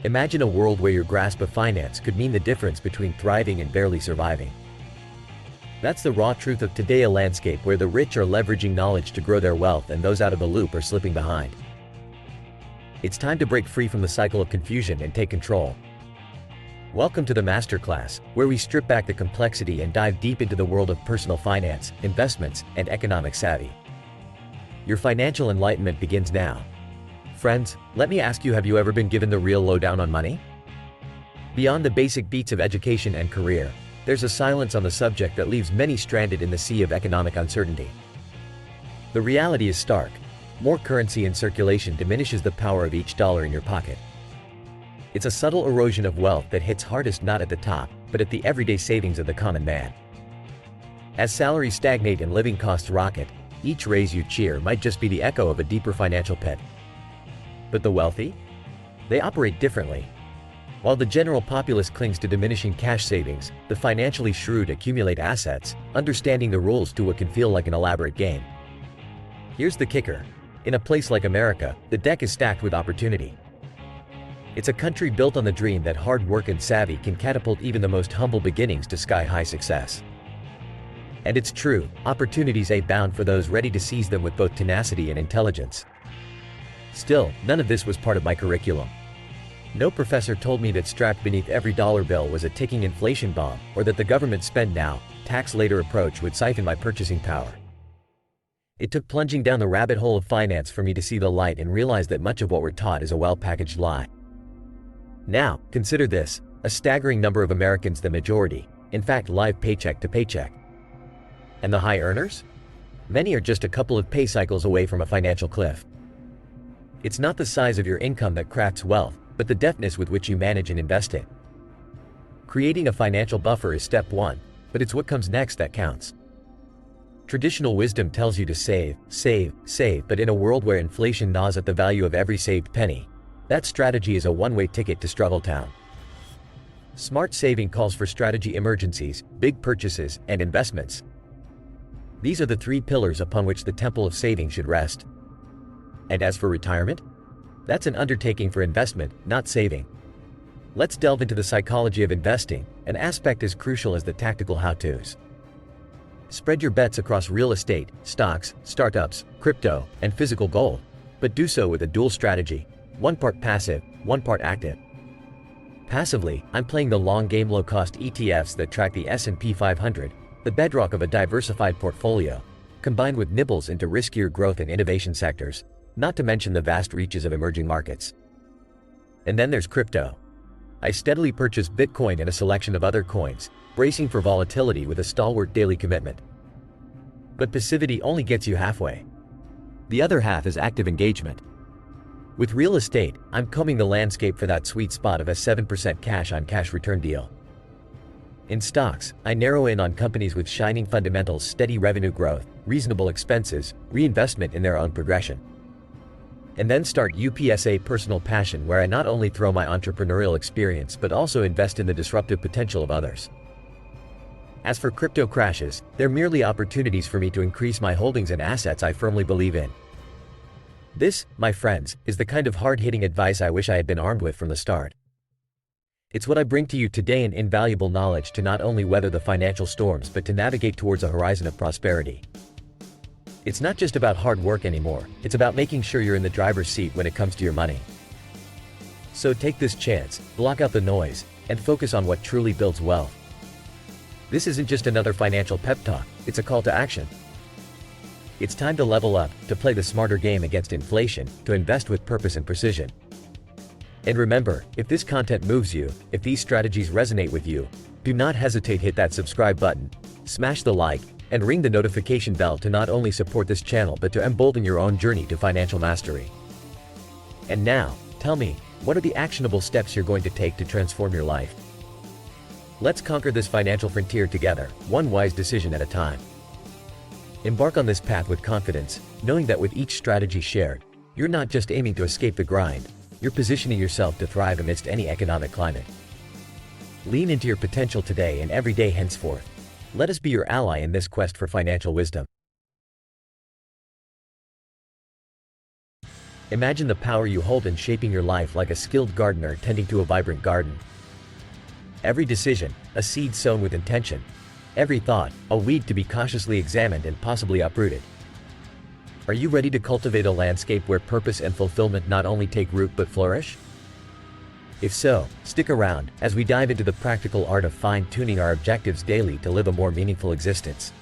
Imagine a world where your grasp of finance could mean the difference between thriving and barely surviving. That's the raw truth of today, a landscape where the rich are leveraging knowledge to grow their wealth and those out of the loop are slipping behind. It's time to break free from the cycle of confusion and take control. Welcome to the Masterclass, where we strip back the complexity and dive deep into the world of personal finance, investments, and economic savvy. Your financial enlightenment begins now. Friends, let me ask you, have you ever been given the real lowdown on money? Beyond the basic beats of education and career, there's a silence on the subject that leaves many stranded in the sea of economic uncertainty. The reality is stark. More currency in circulation diminishes the power of each dollar in your pocket. It's a subtle erosion of wealth that hits hardest not at the top, but at the everyday savings of the common man. As salaries stagnate and living costs rocket, each raise you cheer might just be the echo of a deeper financial pit. But the wealthy? They operate differently. While the general populace clings to diminishing cash savings, the financially shrewd accumulate assets, understanding the rules to what can feel like an elaborate game. Here's the kicker. In a place like America, the deck is stacked with opportunity. It's a country built on the dream that hard work and savvy can catapult even the most humble beginnings to sky-high success. And it's true, opportunities abound for those ready to seize them with both tenacity and intelligence. Still, none of this was part of my curriculum. No professor told me that strapped beneath every dollar bill was a ticking inflation bomb, or that the government spend now, tax later approach would siphon my purchasing power. It took plunging down the rabbit hole of finance for me to see the light and realize that much of what we're taught is a well-packaged lie. Now, consider this, a staggering number of Americans, the majority, in fact live paycheck to paycheck. And the high earners? Many are just a couple of pay cycles away from a financial cliff. It's not the size of your income that crafts wealth, but the deftness with which you manage and invest it. Creating a financial buffer is step one, but it's what comes next that counts. Traditional wisdom tells you to save, save, save, but in a world where inflation gnaws at the value of every saved penny, that strategy is a one-way ticket to struggle town. Smart saving calls for strategy, emergencies, big purchases, and investments. These are the three pillars upon which the temple of saving should rest. And as for retirement? That's an undertaking for investment, not saving. Let's delve into the psychology of investing, an aspect as crucial as the tactical how-tos. Spread your bets across real estate, stocks, startups, crypto, and physical gold, but do so with a dual strategy, one part passive, one part active. Passively, I'm playing the long game, low-cost ETFs that track the S&P 500, the bedrock of a diversified portfolio, combined with nibbles into riskier growth and innovation sectors, not to mention the vast reaches of emerging markets. And then there's crypto. I steadily purchase Bitcoin and a selection of other coins, bracing for volatility with a stalwart daily commitment. But passivity only gets you halfway. The other half is active engagement. With real estate, I'm combing the landscape for that sweet spot of a 7% cash-on-cash return deal. In stocks, I narrow in on companies with shining fundamentals, steady revenue growth, reasonable expenses, reinvestment in their own progression. And then start UPSA personal passion, where I not only throw my entrepreneurial experience but also invest in the disruptive potential of others. As for crypto crashes, they're merely opportunities for me to increase my holdings and assets I firmly believe in. This, my friends, is the kind of hard-hitting advice I wish I had been armed with from the start. It's what I bring to you today, an invaluable knowledge to not only weather the financial storms but to navigate towards a horizon of prosperity. It's not just about hard work anymore, it's about making sure you're in the driver's seat when it comes to your money. So take this chance, block out the noise, and focus on what truly builds wealth. This isn't just another financial pep talk, it's a call to action. It's time to level up, to play the smarter game against inflation, to invest with purpose and precision. And remember, if this content moves you, if these strategies resonate with you, do not hesitate, hit that subscribe button, smash the like, and ring the notification bell to not only support this channel but to embolden your own journey to financial mastery. And now, tell me, what are the actionable steps you're going to take to transform your life? Let's conquer this financial frontier together, one wise decision at a time. Embark on this path with confidence, knowing that with each strategy shared, you're not just aiming to escape the grind, you're positioning yourself to thrive amidst any economic climate. Lean into your potential today and every day henceforth. Let us be your ally in this quest for financial wisdom. Imagine the power you hold in shaping your life like a skilled gardener tending to a vibrant garden. Every decision, a seed sown with intention. Every thought, a weed to be cautiously examined and possibly uprooted. Are you ready to cultivate a landscape where purpose and fulfillment not only take root but flourish? If so, stick around as we dive into the practical art of fine-tuning our objectives daily to live a more meaningful existence.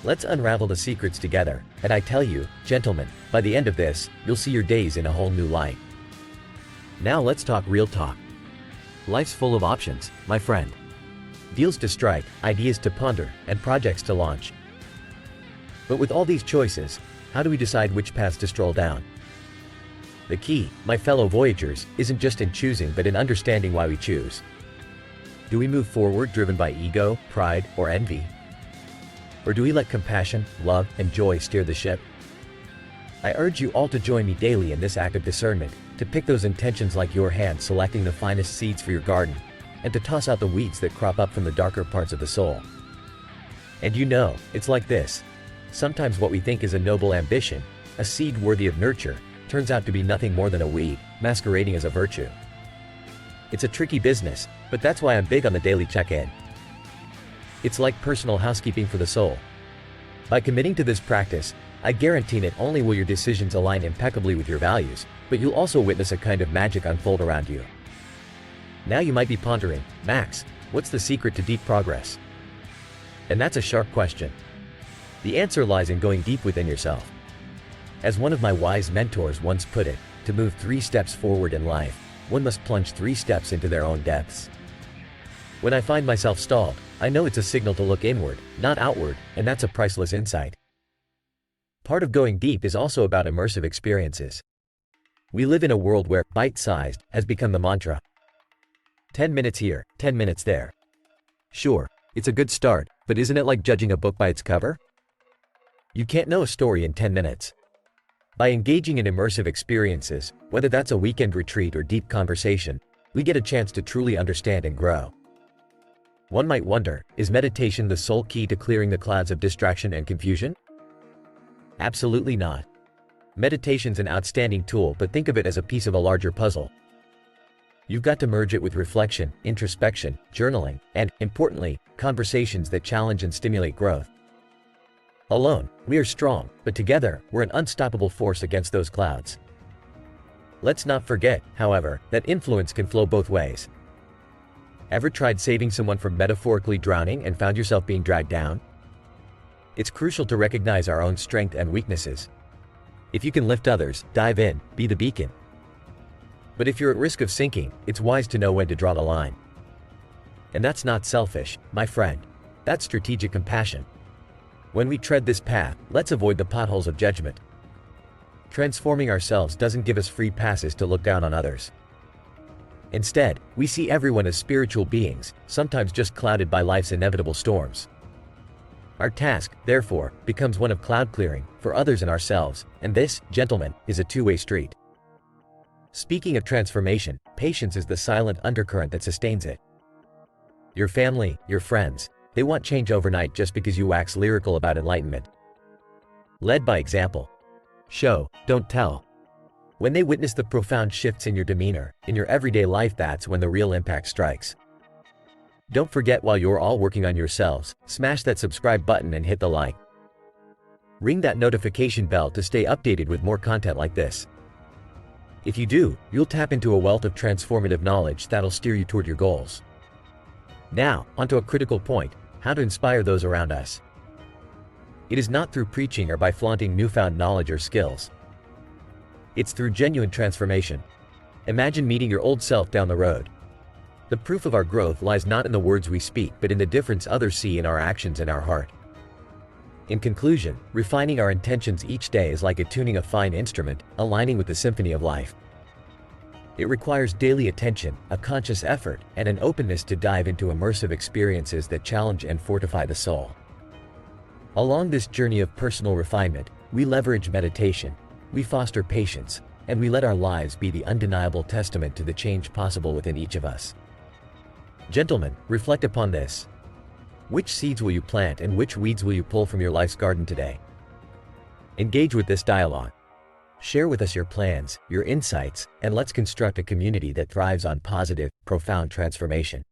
Let's unravel the secrets together, and I tell you, gentlemen, by the end of this, you'll see your days in a whole new light. Now let's talk real talk. Life's full of options, my friend. Deals to strike, ideas to ponder, and projects to launch. But with all these choices, how do we decide which paths to stroll down? The key, my fellow voyagers, isn't just in choosing but in understanding why we choose. Do we move forward driven by ego, pride, or envy? Or do we let compassion, love, and joy steer the ship? I urge you all to join me daily in this act of discernment, to pick those intentions like your hand selecting the finest seeds for your garden, and to toss out the weeds that crop up from the darker parts of the soul. And you know, it's like this. Sometimes what we think is a noble ambition, a seed worthy of nurture, turns out to be nothing more than a weed, masquerading as a virtue. It's a tricky business, but that's why I'm big on the daily check-in. It's like personal housekeeping for the soul. By committing to this practice, I guarantee not only will your decisions align impeccably with your values, but you'll also witness a kind of magic unfold around you. Now you might be pondering, Max, what's the secret to deep progress? And that's a sharp question. The answer lies in going deep within yourself. As one of my wise mentors once put it, to move 3 steps forward in life, one must plunge 3 steps into their own depths. When I find myself stalled, I know it's a signal to look inward, not outward, and that's a priceless insight. Part of going deep is also about immersive experiences. We live in a world where bite-sized has become the mantra. 10 minutes here, 10 minutes there. Sure, it's a good start, but isn't it like judging a book by its cover? You can't know a story in 10 minutes. By engaging in immersive experiences, whether that's a weekend retreat or deep conversation, we get a chance to truly understand and grow. One might wonder, is meditation the sole key to clearing the clouds of distraction and confusion? Absolutely not. Meditation's an outstanding tool, but think of it as a piece of a larger puzzle. You've got to merge it with reflection, introspection, journaling, and, importantly, conversations that challenge and stimulate growth. Alone, we are strong, but together, we're an unstoppable force against those clouds. Let's not forget, however, that influence can flow both ways. Ever tried saving someone from metaphorically drowning and found yourself being dragged down? It's crucial to recognize our own strengths and weaknesses. If you can lift others, dive in, be the beacon. But if you're at risk of sinking, it's wise to know when to draw the line. And that's not selfish, my friend. That's strategic compassion. When we tread this path, let's avoid the potholes of judgment. Transforming ourselves doesn't give us free passes to look down on others. Instead, we see everyone as spiritual beings, sometimes just clouded by life's inevitable storms. Our task, therefore, becomes one of cloud clearing, for others and ourselves, and this, gentlemen, is a two-way street. Speaking of transformation, patience is the silent undercurrent that sustains it. Your family, your friends, they want change overnight just because you wax lyrical about enlightenment. Led by example. Show, don't tell. When they witness the profound shifts in your demeanor, in your everyday life, that's when the real impact strikes. Don't forget, while you're all working on yourselves, smash that subscribe button and hit the like. Ring that notification bell to stay updated with more content like this. If you do, you'll tap into a wealth of transformative knowledge that'll steer you toward your goals. Now, onto a critical point: how to inspire those around us. It is not through preaching or by flaunting newfound knowledge or skills. It's through genuine transformation. Imagine meeting your old self down the road. The proof of our growth lies not in the words we speak but in the difference others see in our actions and our heart. In conclusion, refining our intentions each day is like tuning a fine instrument, aligning with the symphony of life. It requires daily attention, a conscious effort, and an openness to dive into immersive experiences that challenge and fortify the soul. Along this journey of personal refinement, we leverage meditation, we foster patience, and we let our lives be the undeniable testament to the change possible within each of us. Gentlemen, reflect upon this. Which seeds will you plant and which weeds will you pull from your life's garden today? Engage with this dialogue. Share with us your plans, your insights, and let's construct a community that thrives on positive, profound transformation.